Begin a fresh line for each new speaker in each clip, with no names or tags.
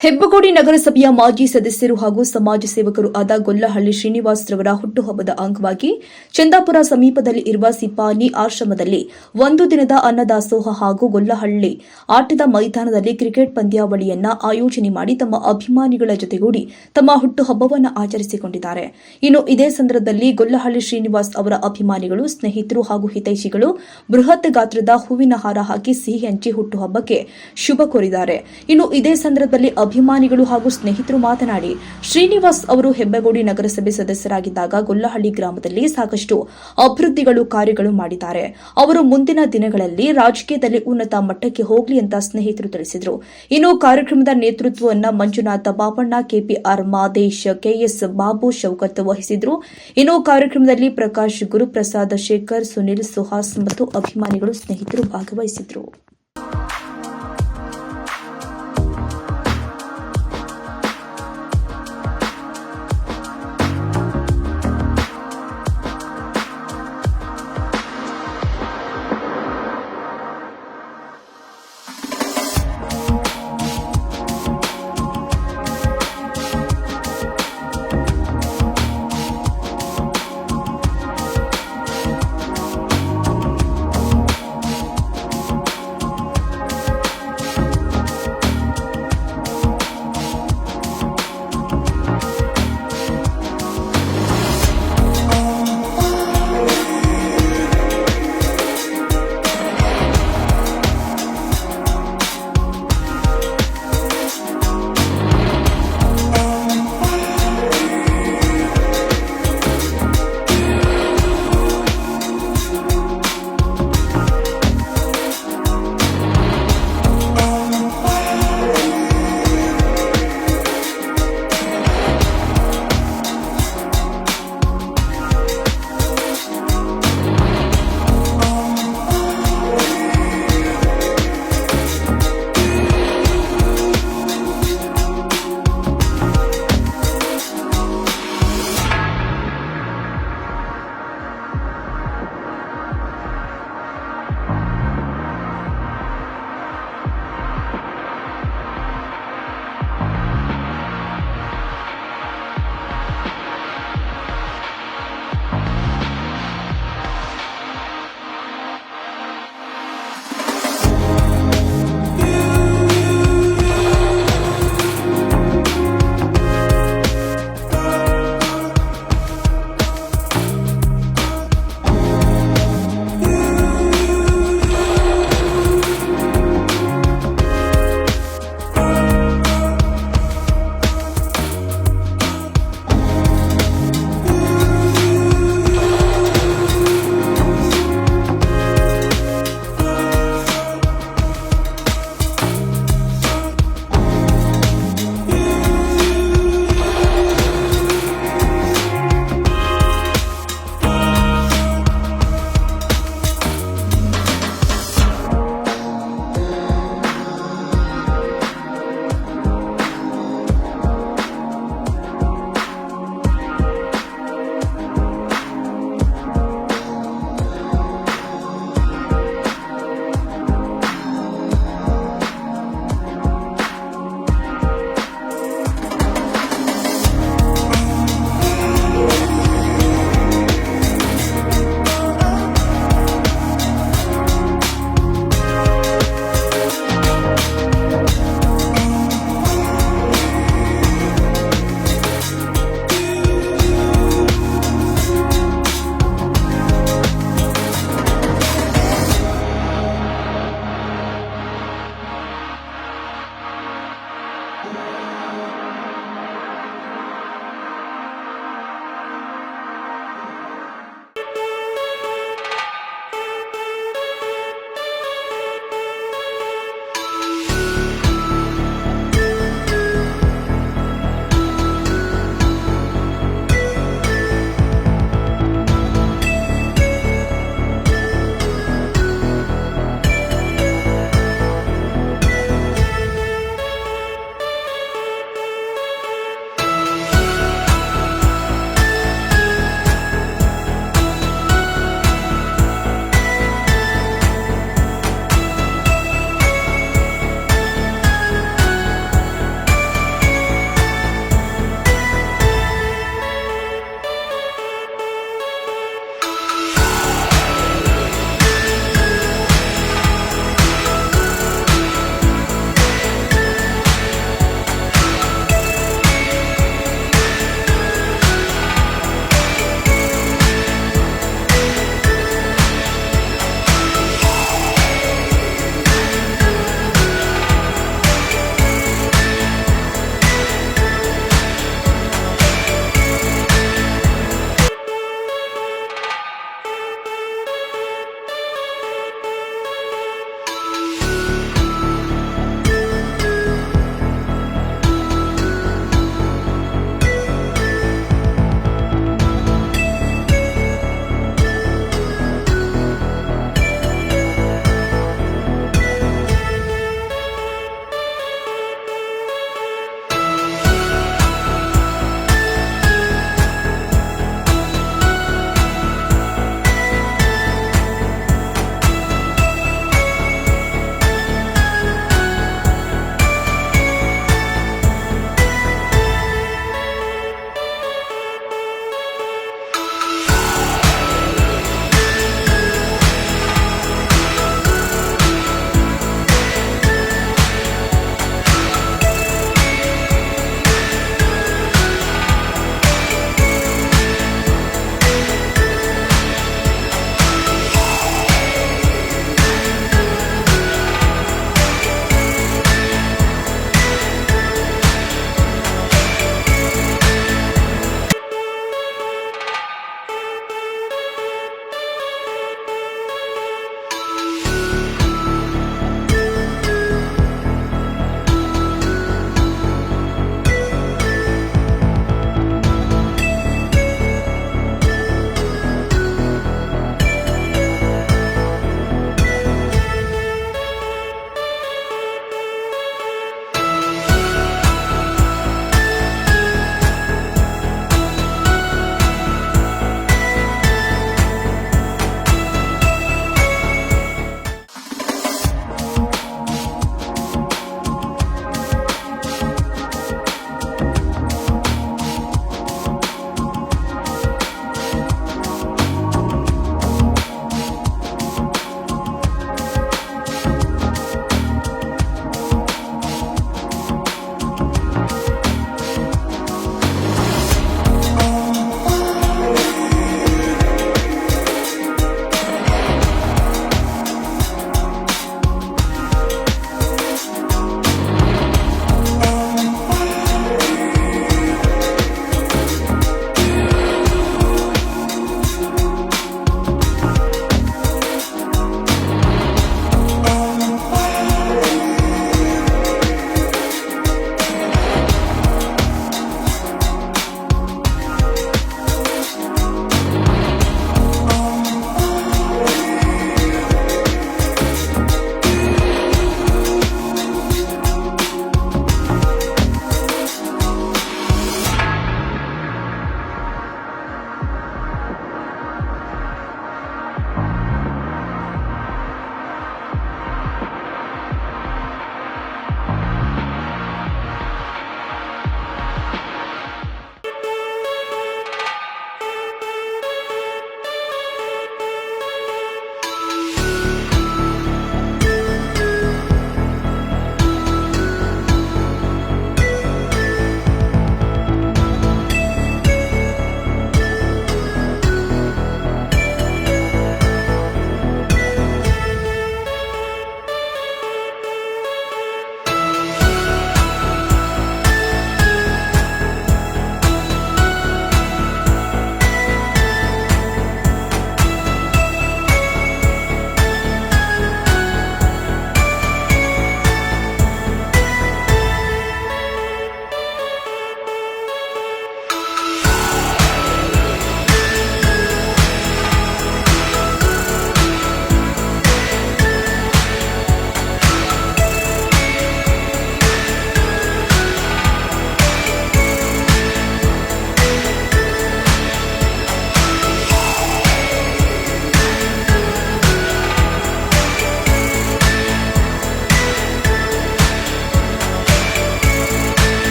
ಹೆಬ್ಬಗೋಡಿ ನಗರಸಭೆಯ ಮಾಜಿ ಸದಸ್ಯರು ಹಾಗೂ ಸಮಾಜ ಸೇವಕರು ಆದ ಗೊಲ್ಲಹಳ್ಳಿ ಶ್ರೀನಿವಾಸ್ ರವರ ಹುಟ್ಟುಹಬ್ಬದ ಅಂಗವಾಗಿ ಚಂದಾಪುರ ಸಮೀಪದಲ್ಲಿ ಇರುವ ಸಿಪಾನಿ ಆಶ್ರಮದಲ್ಲಿ ಒಂದು ದಿನದ ಅನ್ನದಾಸೋಹ ಹಾಗೂ ಗೊಲ್ಲಹಳ್ಳಿ ಆಟದ ಮೈದಾನದಲ್ಲಿ ಕ್ರಿಕೆಟ್ ಪಂದ್ಯಾವಳಿಯನ್ನ ಆಯೋಜನೆ ಮಾಡಿ ತಮ್ಮ ಅಭಿಮಾನಿಗಳ ಜೊತೆಗೂಡಿ ತಮ್ಮ ಹುಟ್ಟುಹಬ್ಬವನ್ನು ಆಚರಿಸಿಕೊಂಡಿದ್ದಾರೆ. ಇನ್ನು ಇದೇ ಸಂದರ್ಭದಲ್ಲಿ ಗೊಲ್ಲಹಳ್ಳಿ ಶ್ರೀನಿವಾಸ್ ಅವರ ಅಭಿಮಾನಿಗಳು, ಸ್ನೇಹಿತರು ಹಾಗೂ ಹಿತೈಷಿಗಳು ಬೃಹತ್ ಗಾತ್ರದ ಹೂವಿನ ಹಾರ ಹಾಕಿ ಸಿಹಿ ಹಂಚಿ ಹುಟ್ಟುಹಬ್ಬಕ್ಕೆ ಶುಭ ಕೋರಿದ್ದಾರೆ. ಇನ್ನು ಇದೇ ಸಂದರ್ಭದಲ್ಲಿ ಅಭಿಮಾನಿಗಳು ಹಾಗೂ ಸ್ನೇಹಿತರು ಮಾತನಾಡಿ, ಶ್ರೀನಿವಾಸ್ ಅವರು ಹೆಬ್ಬಗೋಡಿ ನಗರಸಭೆ ಸದಸ್ಯರಾಗಿದ್ದಾಗ ಗೊಲ್ಲಹಳ್ಳಿ ಗ್ರಾಮದಲ್ಲಿ ಸಾಕಷ್ಟು ಅಭಿವೃದ್ಧಿಗಳು ಕಾರ್ಯಗಳು ಮಾಡಿದ್ದಾರೆ. ಅವರು ಮುಂದಿನ ದಿನಗಳಲ್ಲಿ ರಾಜಕೀಯದಲ್ಲಿ ಉನ್ನತ ಮಟ್ಟಕ್ಕೆ ಹೋಗಲಿ ಅಂತ ಸ್ನೇಹಿತರು ತಿಳಿಸಿದರು. ಇನ್ನು ಕಾರ್ಯಕ್ರಮದ ನೇತೃತ್ವವನ್ನು ಮಂಜುನಾಥ ಬಾಪಣ್ಣ, ಕೆಪಿಆರ್ ಮಾದೇಶ್, ಕೆಎಸ್ ಬಾಬು ಶೌಕತ್ ವಹಿಸಿದ್ರು. ಇನ್ನು ಕಾರ್ಯಕ್ರಮದಲ್ಲಿ ಪ್ರಕಾಶ್, ಗುರುಪ್ರಸಾದ್, ಶೇಖರ್, ಸುನಿಲ್, ಸುಹಾಸ್ ಮತ್ತು ಅಭಿಮಾನಿಗಳು, ಸ್ನೇಹಿತರು ಭಾಗವಹಿಸಿದ್ರು.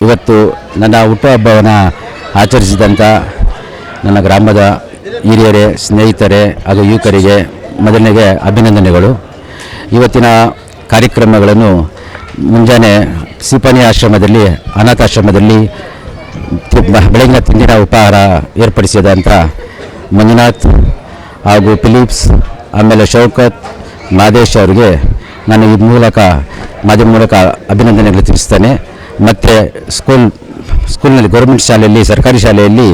ಇವತ್ತು ನನ್ನ ಹುಟ್ಟುಹಬ್ಬವನ್ನು ಆಚರಿಸಿದಂಥ ನನ್ನ ಗ್ರಾಮದ ಹಿರಿಯರೇ, ಸ್ನೇಹಿತರೆ ಹಾಗೂ ಯುವಕರಿಗೆ ಮೊದಲನೆಗೆ ಅಭಿನಂದನೆಗಳು. ಇವತ್ತಿನ ಕಾರ್ಯಕ್ರಮಗಳನ್ನು ಮುಂಜಾನೆ ಸಿಪಾನಿ ಆಶ್ರಮದಲ್ಲಿ, ಅನಾಥಾಶ್ರಮದಲ್ಲಿ ಬೆಳಗಿನ ತಿಂಡಿನ ಉಪಹಾರ ಏರ್ಪಡಿಸಿದಂಥ ಮಂಜುನಾಥ್ ಹಾಗೂ ಫಿಲಿಪ್ಸ್, ಆಮೇಲೆ ಶೌಕತ್, ಮಾದೇಶ್ ಅವರಿಗೆ ನಾನು ಈ ಮಾಧ್ಯಮ ಮೂಲಕ ಅಭಿನಂದನೆಗಳು ತಿಳಿಸ್ತೇನೆ. ಮತ್ತು ಸ್ಕೂಲ್ನಲ್ಲಿ ಗೌರ್ಮೆಂಟ್ ಶಾಲೆಯಲ್ಲಿ, ಸರ್ಕಾರಿ ಶಾಲೆಯಲ್ಲಿ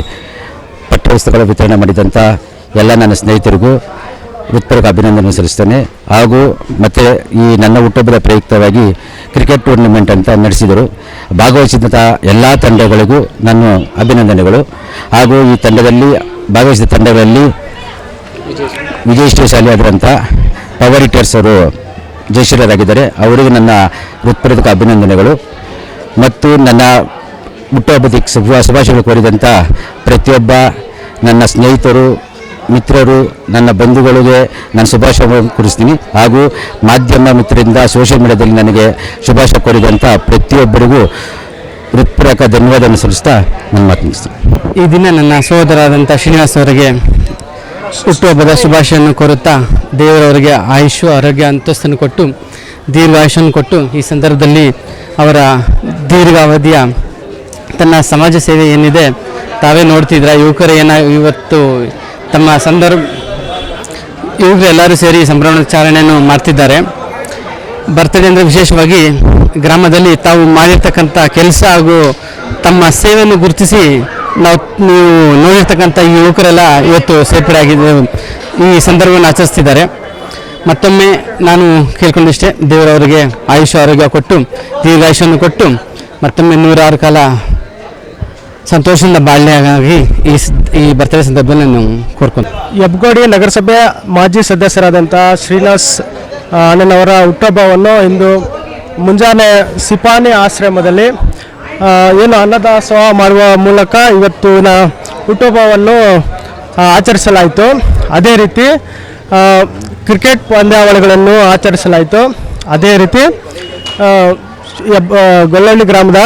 ಪಠ್ಯಪುಸ್ತಕಗಳ ವಿತರಣೆ ಮಾಡಿದಂಥ ಎಲ್ಲ ನನ್ನ ಸ್ನೇಹಿತರಿಗೂ ಹೃತ್ಪೂರ್ವಕ ಅಭಿನಂದನೆ ಸಲ್ಲಿಸ್ತೇನೆ. ಹಾಗೂ ಮತ್ತು ಈ ನನ್ನ ಹುಟ್ಟುಹಬ್ಬದ ಪ್ರಯುಕ್ತವಾಗಿ ಕ್ರಿಕೆಟ್ ಟೂರ್ನಮೆಂಟ್ ಅಂತ ನಡೆಸಿದರು. ಭಾಗವಹಿಸಿದಂಥ ಎಲ್ಲ ತಂಡಗಳಿಗೂ ನನ್ನ ಅಭಿನಂದನೆಗಳು. ಹಾಗೂ ಈ ತಂಡದಲ್ಲಿ ಭಾಗವಹಿಸಿದ ತಂಡಗಳಲ್ಲಿ ವಿಜಯಶ್ರೀಶಾಲಿ ಆದಂಥ ಪವರ್ ಹಿಟ್ಟರ್ಸ್ ಅವರು ಜಯಶ್ರೀರಾಗಿದ್ದಾರೆ. ಅವರಿಗೆ ನನ್ನ ಹೃತ್ಪೂರ್ವಕ ಅಭಿನಂದನೆಗಳು. ಮತ್ತು ನನ್ನ ಹುಟ್ಟುಹಬ್ಬದ ಶುಭಾಶಯಗಳು ಕೋರಿದಂಥ ಪ್ರತಿಯೊಬ್ಬ ನನ್ನ ಸ್ನೇಹಿತರು, ಮಿತ್ರರು, ನನ್ನ ಬಂಧುಗಳಿಗೆ ನಾನು ಶುಭಾಶಯಗಳನ್ನು ಕೋರಿಸ್ತೀನಿ. ಹಾಗೂ ಮಾಧ್ಯಮ ಮಿತ್ರರಿಂದ ಸೋಷಿಯಲ್ ಮೀಡಿಯಾದಲ್ಲಿ ನನಗೆ ಶುಭಾಶಯ ಕೋರಿದಂಥ ಪ್ರತಿಯೊಬ್ಬರಿಗೂ ಹೃತ್ಪೂರ್ವಕ ಧನ್ಯವಾದವನ್ನು ಸಲ್ಲಿಸ್ತಾ ನನ್ನ ಮಾತು ಮುಗಿಸ್ತೀನಿ.
ಈ ದಿನ ನನ್ನ ಸಹೋದರಾದಂಥ ಶ್ರೀನಿವಾಸ್ ಅವರಿಗೆ ಹುಟ್ಟುಹಬ್ಬದ ಶುಭಾಶಯವನ್ನು ಕೋರುತ್ತಾ ದೇವರವರಿಗೆ ಆಯುಷು, ಆರೋಗ್ಯ, ಅಂತಸ್ತನ್ನು ಕೊಟ್ಟು ದೀರ್ಘಾಯುಷನ್ನು ಕೊಟ್ಟು ಈ ಸಂದರ್ಭದಲ್ಲಿ ಅವರ ದೀರ್ಘಾವಧಿಯ ತನ್ನ ಸಮಾಜ ಸೇವೆ ಏನಿದೆ ತಾವೇ ನೋಡ್ತಿದ್ರ. ಯುವಕರು ಇವತ್ತು ತಮ್ಮ ಯುವಕರು ಎಲ್ಲರೂ ಸೇರಿ ಸಂಭ್ರಮಾಚರಣೆಯನ್ನು ಮಾಡ್ತಿದ್ದಾರೆ. ಬರ್ತಡೇ ಅಂದರೆ ವಿಶೇಷವಾಗಿ ಗ್ರಾಮದಲ್ಲಿ ತಾವು ಮಾಡಿರ್ತಕ್ಕಂಥ ಕೆಲಸ ಹಾಗೂ ತಮ್ಮ ಸೇವೆಯನ್ನು ಗುರುತಿಸಿ ನೀವು ನೋಡಿರ್ತಕ್ಕಂಥ ಈ ಯುವಕರೆಲ್ಲ ಇವತ್ತು ಸೇರ್ಪಡೆ ಆಗಿದ್ದು ಈ ಸಂದರ್ಭವನ್ನು ಆಚರಿಸ್ತಿದ್ದಾರೆ. ಮತ್ತೊಮ್ಮೆ ನಾನು ಕೇಳ್ಕೊಂಡಿಷ್ಟೇ, ದೇವರವರಿಗೆ ಆಯುಷ್ಯ ಆರೋಗ್ಯ ಕೊಟ್ಟು ದೀರ್ಘಾಯುಷ್ಯವನ್ನು ಕೊಟ್ಟು ಮತ್ತೊಮ್ಮೆ 106 ಕಾಲ ಸಂತೋಷದಿಂದ ಬಾಳ್ಯೆಯಾಗಿ ಈ ಬರ್ತಡೇ ಸಂದರ್ಭದಲ್ಲಿ ನಾನು ಕೋರ್ಕೊಂಡು.
ಹೆಬ್ಗೋಡಿ ನಗರಸಭೆ ಮಾಜಿ ಸದಸ್ಯರಾದಂಥ ಶ್ರೀನಿವಾಸ್ ಅಣ್ಣನವರ ಹುಟ್ಟುಹಬ್ಬವನ್ನು ಇಂದು ಮುಂಜಾನೆ ಸಿಪಾನಿ ಆಶ್ರಮದಲ್ಲಿ ಏನು ಅನ್ನದಾಸೋಹ ಮಾಡುವ ಮೂಲಕ ಇವತ್ತಿನ ಹುಟ್ಟುಹಬ್ಬವನ್ನು ಆಚರಿಸಲಾಯಿತು. ಅದೇ ರೀತಿ ಕ್ರಿಕೆಟ್ ಪಂದ್ಯಾವಳಿಗಳನ್ನು ಆಚರಿಸಲಾಯಿತು. ಅದೇ ರೀತಿ ಗೊಲ್ಲಹಳ್ಳಿ ಗ್ರಾಮದ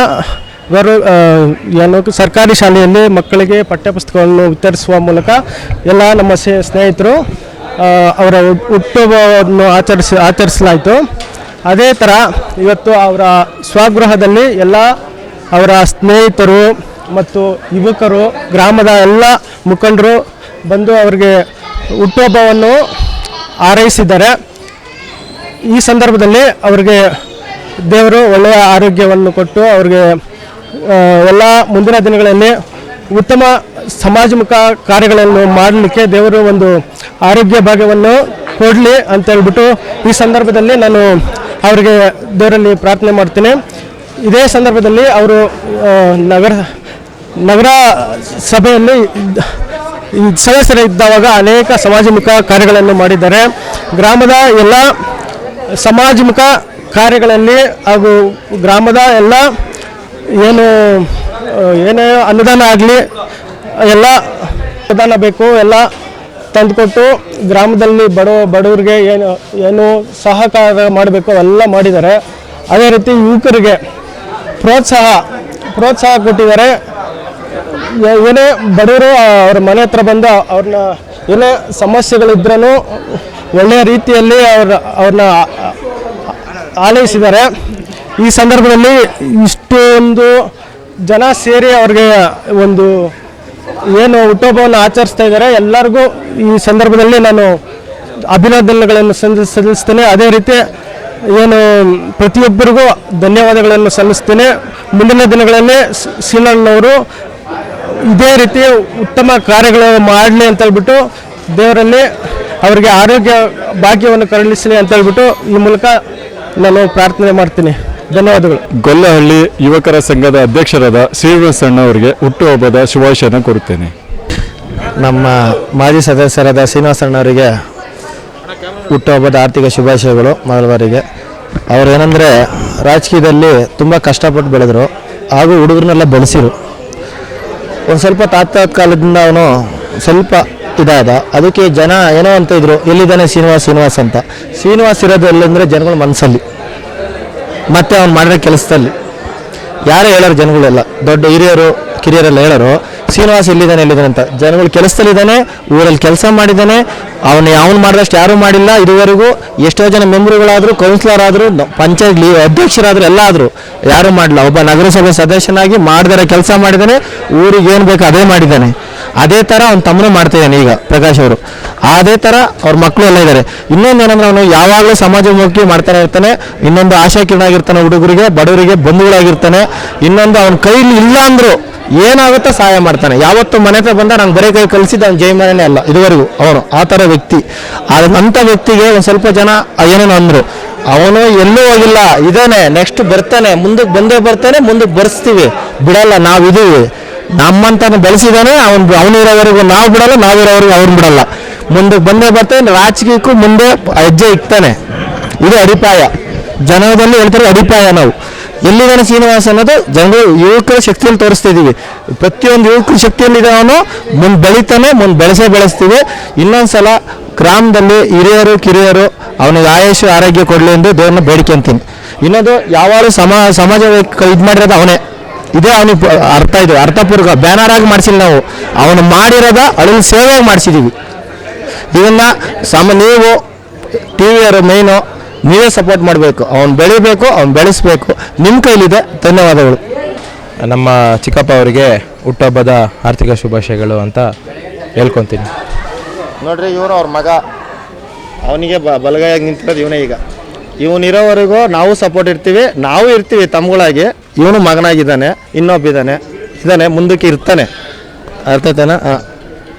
ಸರ್ಕಾರಿ ಶಾಲೆಯಲ್ಲಿ ಮಕ್ಕಳಿಗೆ ಪಠ್ಯಪುಸ್ತಕಗಳನ್ನು ವಿತರಿಸುವ ಮೂಲಕ ಎಲ್ಲ ನಮ್ಮ ಸ್ನೇಹಿತರು ಅವರ ಹುಟ್ಟುಹಬ್ಬವನ್ನು ಆಚರಿಸಲಾಯಿತು. ಅದೇ ಥರ ಇವತ್ತು ಅವರ ಸ್ವಗೃಹದಲ್ಲಿ ಎಲ್ಲ ಅವರ ಸ್ನೇಹಿತರು ಮತ್ತು ಯುವಕರು, ಗ್ರಾಮದ ಎಲ್ಲ ಮುಖಂಡರು ಬಂದು ಅವರಿಗೆ ಹುಟ್ಟುಹಬ್ಬವನ್ನು ಹಾರೈಸಿದ್ದಾರೆ. ಈ ಸಂದರ್ಭದಲ್ಲಿ ಅವರಿಗೆ ದೇವರು ಒಳ್ಳೆಯ ಆರೋಗ್ಯವನ್ನು ಕೊಟ್ಟು ಅವರಿಗೆ ಎಲ್ಲ ಮುಂದಿನ ದಿನಗಳಲ್ಲಿ ಉತ್ತಮ ಸಮಾಜಮುಖ ಕಾರ್ಯಗಳನ್ನು ಮಾಡಲಿಕ್ಕೆ ದೇವರು ಒಂದು ಆರೋಗ್ಯ ಭಾಗ್ಯವನ್ನು ಕೊಡಲಿ ಅಂತ ಹೇಳ್ಬಿಟ್ಟು ಈ ಸಂದರ್ಭದಲ್ಲಿ ನಾನು ಅವರಿಗೆ ದೇವರಲ್ಲಿ ಪ್ರಾರ್ಥನೆ ಮಾಡ್ತೀನಿ. ಇದೇ ಸಂದರ್ಭದಲ್ಲಿ ಅವರು ನಗರ ಸಭೆಯಲ್ಲಿ ಸದಸ್ಯರಿದ್ದಾಗ ಅನೇಕ ಸಮಾಜಮುಖ ಕಾರ್ಯಗಳನ್ನು ಮಾಡಿದ್ದಾರೆ. ಗ್ರಾಮದ ಎಲ್ಲ ಸಮಾಜಮುಖ ಕಾರ್ಯಗಳಲ್ಲಿ ಹಾಗೂ ಗ್ರಾಮದ ಎಲ್ಲ ಏನೇ ಅನುದಾನ ಆಗಲಿ ಎಲ್ಲ ಅನುದಾನ ಬೇಕು ಎಲ್ಲ ತಂದುಕೊಟ್ಟು ಗ್ರಾಮದಲ್ಲಿ ಬಡವರಿಗೆ ಏನು ಸಹಕಾರ ಮಾಡಬೇಕು ಎಲ್ಲ ಮಾಡಿದ್ದಾರೆ. ಅದೇ ರೀತಿ ಯುವಕರಿಗೆ ಪ್ರೋತ್ಸಾಹ ಕೊಟ್ಟಿದ್ದಾರೆ. ಏನೇ ಬಡವರು ಅವ್ರ ಮನೆ ಹತ್ರ ಬಂದು ಅವ್ರನ್ನ ಏನೇ ಸಮಸ್ಯೆಗಳಿದ್ರೂ ಒಳ್ಳೆಯ ರೀತಿಯಲ್ಲಿ ಅವ್ರನ್ನ ಆಲೈಸಿದ್ದಾರೆ. ಈ ಸಂದರ್ಭದಲ್ಲಿ ಇಷ್ಟೊಂದು ಜನ ಸೇರಿ ಅವ್ರಿಗೆ ಒಂದು ಏನು ಹುಟ್ಟುಹಬ್ಬವನ್ನು ಆಚರಿಸ್ತಾ ಇದ್ದಾರೆ. ಎಲ್ಲರಿಗೂ ಈ ಸಂದರ್ಭದಲ್ಲಿ ನಾನು ಅಭಿನಂದನೆಗಳನ್ನು ಸಲ್ಲಿಸ್ತೇನೆ. ಅದೇ ರೀತಿ ಏನು ಪ್ರತಿಯೊಬ್ಬರಿಗೂ ಧನ್ಯವಾದಗಳನ್ನು ಸಲ್ಲಿಸ್ತೇನೆ. ಮುಂದಿನ ದಿನಗಳಲ್ಲಿ ಸೀನಣ್ಣನವರು ಇದೇ ರೀತಿ ಉತ್ತಮ ಕಾರ್ಯಗಳು ಮಾಡಲಿ ಅಂತ ಹೇಳ್ಬಿಟ್ಟು ದೇವರಲ್ಲಿ ಅವರಿಗೆ ಆರೋಗ್ಯ ಭಾಗ್ಯವನ್ನು ಕರುಣಿಸಲಿ ಅಂತ ಹೇಳ್ಬಿಟ್ಟು ಈ ಮೂಲಕ ನಾನು ಪ್ರಾರ್ಥನೆ ಮಾಡ್ತೀನಿ. ಧನ್ಯವಾದಗಳು.
ಗೊಲ್ಲಹಳ್ಳಿ ಯುವಕರ ಸಂಘದ ಅಧ್ಯಕ್ಷರಾದ ಶ್ರೀನಿವಾಸ್ ಅಣ್ಣ ಅವರಿಗೆ ಹುಟ್ಟುಹಬ್ಬದ ಶುಭಾಶಯನ ಕೋರುತ್ತೇನೆ.
ನಮ್ಮ ಮಾಜಿ ಸದಸ್ಯರಾದ ಶ್ರೀನಿವಾಸ್ ಅಣ್ಣವರಿಗೆ ಹುಟ್ಟುಹಬ್ಬದ ಆರ್ಥಿಕ ಶುಭಾಶಯಗಳು. ಮೊದಲ ಬಾರಿಗೆ ಅವರು ಏನಂದರೆ ರಾಜಕೀಯದಲ್ಲಿ ತುಂಬ ಕಷ್ಟಪಟ್ಟು ಬೆಳೆದರು ಹಾಗೂ ಹುಡುಗರನ್ನೆಲ್ಲ ಬೆಳೆಸಿರು. ಒಂದು ಸ್ವಲ್ಪ ತಾತ್ಕಾಲದಿಂದ ಅವನು ಸ್ವಲ್ಪ ಇದಾದ. ಅದಕ್ಕೆ ಜನ ಏನೋ ಅಂತ ಇದ್ರು, ಎಲ್ಲಿದ್ದಾನೆ ಶ್ರೀನಿವಾಸ್ ಅಂತ. ಶ್ರೀನಿವಾಸ್ ಇರೋದು ಎಲ್ಲಂದರೆ ಜನಗಳ ಮನಸ್ಸಲ್ಲಿ ಮತ್ತು ಅವ್ನು ಮಾಡಿರೋ ಕೆಲಸದಲ್ಲಿ. ಯಾರು ಹೇಳೋರು ಜನಗಳೆಲ್ಲ, ದೊಡ್ಡ ಹಿರಿಯರು ಕಿರಿಯರೆಲ್ಲ ಹೇಳೋರು ಶ್ರೀನಿವಾಸ್ ಎಲ್ಲಿದ್ದಾನೆ ಅಂತ. ಜನಗಳು ಕೆಲಸದಲ್ಲಿದ್ದಾನೆ, ಊರಲ್ಲಿ ಕೆಲಸ ಮಾಡಿದ್ದಾನೆ, ಅವನು ಮಾಡಿದಷ್ಟು ಯಾರೂ ಮಾಡಿಲ್ಲ ಇದುವರೆಗೂ. ಎಷ್ಟೋ ಜನ ಮೆಂಬರ್ಗಳಾದರೂ, ಕೌನ್ಸಿಲರ್ ಆದರೂ, ಪಂಚಾಯತ್ ಅಧ್ಯಕ್ಷರಾದರೂ ಎಲ್ಲ ಆದರೂ ಯಾರೂ ಮಾಡಿಲ್ಲ. ಒಬ್ಬ ನಗರಸಭೆ ಸದಸ್ಯನಾಗಿ ಮಾಡಿದರೆ ಕೆಲಸ ಮಾಡಿದ್ದಾನೆ, ಊರಿಗೆ ಏನು ಬೇಕು ಅದೇ ಮಾಡಿದ್ದಾನೆ. ಅದೇ ಥರ ಅವ್ನ ತಮ್ಮನೂ ಮಾಡ್ತಿದ್ದಾನೆ ಈಗ ಪ್ರಕಾಶ್ ಅವರು. ಅದೇ ಥರ ಅವ್ರ ಮಕ್ಕಳು ಎಲ್ಲ ಇದ್ದಾರೆ. ಇನ್ನೊಂದೇನಂದ್ರೆ ಅವನು ಯಾವಾಗಲೂ ಸಮಾಜಮುಖಿ ಮಾಡ್ತಾನೆ ಇರ್ತಾನೆ. ಇನ್ನೊಂದು ಆಶಾಕಿರಣ ಆಗಿರ್ತಾನೆ, ಹುಡುಗರಿಗೆ ಬಡವರಿಗೆ ಬಂಧುಗಳಾಗಿರ್ತಾನೆ. ಇನ್ನೊಂದು ಅವನ ಕೈಲಿ ಇಲ್ಲ ಅಂದರೂ ಏನಾಗುತ್ತೋ ಸಹಾಯ ಮಾಡ್ತಾನೆ. ಯಾವತ್ತು ಮನೆ ಹತ್ರ ಬಂದ ನಾನು ಬರೀ ಕೈ ಕಲಿಸಿದ್ದು ಅವ್ನು ಜೈಮನೆ ಅಲ್ಲ ಇದುವರೆಗೂ ಅವನು ಆ ಥರ ವ್ಯಕ್ತಿ. ಅಂಥ ವ್ಯಕ್ತಿಗೆ ಒಂದು ಸ್ವಲ್ಪ ಜನ ಏನೇನೋ ಅಂದರು, ಅವನು ಎಲ್ಲೂ ಹೋಗಿಲ್ಲ, ಇದಾನೆ, ನೆಕ್ಸ್ಟ್ ಬರ್ತಾನೆ, ಮುಂದಕ್ಕೆ ಬಂದೇ ಬರ್ತಾನೆ, ಮುಂದಕ್ಕೆ ಬರ್ಸ್ತೀವಿ, ಬಿಡಲ್ಲ, ನಾವಿದ್ದೀವಿ, ನಮ್ಮಂತಾನು ಬೆಳೆಸಿದಾನೆ. ಅವನು ಇರೋವರೆಗೂ ನಾವು ಬಿಡಲ್ಲ, ನಾವಿರೋವರೆಗೂ ಅವ್ರು ಬಿಡಲ್ಲ, ಮುಂದಕ್ಕೆ ಬಂದೇ ಬರ್ತಾನೆ. ರಾಜಕೀಯಕ್ಕೂ ಮುಂದೆ ಹೆಜ್ಜೆ ಇಕ್ತಾನೆ. ಇದು ಅಡಿಪಾಯ, ಜನದಲ್ಲಿ ಹೇಳ್ತಾರೆ ಅಡಿಪಾಯ. ನಾವು ಎಲ್ಲಿದ್ದಾನೆ ಶ್ರೀನಿವಾಸ್ ಅನ್ನೋದು ಜನರು ಯುವಕರ ಶಕ್ತಿಯಲ್ಲಿ ತೋರಿಸ್ತಾ ಇದ್ದೀವಿ. ಪ್ರತಿಯೊಂದು ಯುವಕರ ಶಕ್ತಿಯಲ್ಲಿದೆ, ಅವನು ಮುಂದೆ ಬೆಳಿತಾನೆ, ಮುಂದೆ ಬೆಳೆಸ್ತೀವಿ. ಇನ್ನೊಂದ್ಸಲ ಗ್ರಾಮದಲ್ಲಿ ಹಿರಿಯರು ಕಿರಿಯರು ಅವನಿಗೆ ಆಯುಷ್ ಆರೋಗ್ಯ ಕೊಡಲಿ ಎಂದು ದೇವ್ರನ್ನ ಬೇಡಿಕೆ ಅಂತೀನಿ. ಇನ್ನೊಂದು ಯಾವಾಗಲೂ ಸಮಾಜ ಇದು ಮಾಡಿರೋದು ಅವನೇ. ಇದೇ ಅವನಿಗೆ ಅರ್ಥ, ಇದು ಅರ್ಥಪೂರ್ವಕ ಬ್ಯಾನರ್ ಆಗಿ ಮಾಡಿಸಿಲ್ಲ ನಾವು, ಅವನು ಮಾಡಿರೋದ ಅಳಿಲು ಸೇವೆಯಾಗಿ ಮಾಡಿಸಿದ್ದೀವಿ. ಇದನ್ನು ನೀವು ಟಿ ವಿಯವರು ಮೇಯ್ನು ನೀವೇ ಸಪೋರ್ಟ್ ಮಾಡಬೇಕು. ಅವ್ನು ಬೆಳಿಬೇಕು, ಅವ್ನು ಬೆಳೆಸಬೇಕು, ನಿಮ್ಮ ಕೈಲಿದೆ. ಧನ್ಯವಾದಗಳು.
ನಮ್ಮ ಚಿಕ್ಕಪ್ಪ ಅವರಿಗೆ ಹುಟ್ಟುಹಬ್ಬದ ಆರ್ಥಿಕ ಶುಭಾಶಯಗಳು ಅಂತ ಹೇಳ್ಕೊತೀನಿ.
ನೋಡ್ರಿ, ಇವನು ಅವ್ರ ಮಗ, ಅವನಿಗೆ ಬಲಗೈಯಾಗಿ ನಿಂತಿರೋದು ಇವನೇ. ಈಗ ಇವನಿರೋವರೆಗೂ ನಾವು ಸಪೋರ್ಟ್ ಇರ್ತೀವಿ, ನಾವು ಇರ್ತೀವಿ ತಮ್ಮಗಳಾಗಿ. ಇವನು ಮಗನಾಗಿದ್ದಾನೆ, ಇನ್ನೊಬ್ಬಿದ್ದಾನೆ, ಮುಂದಕ್ಕೆ ಇರ್ತಾನೆ. ಅರ್ಥ ಆಯ್ತಾನ?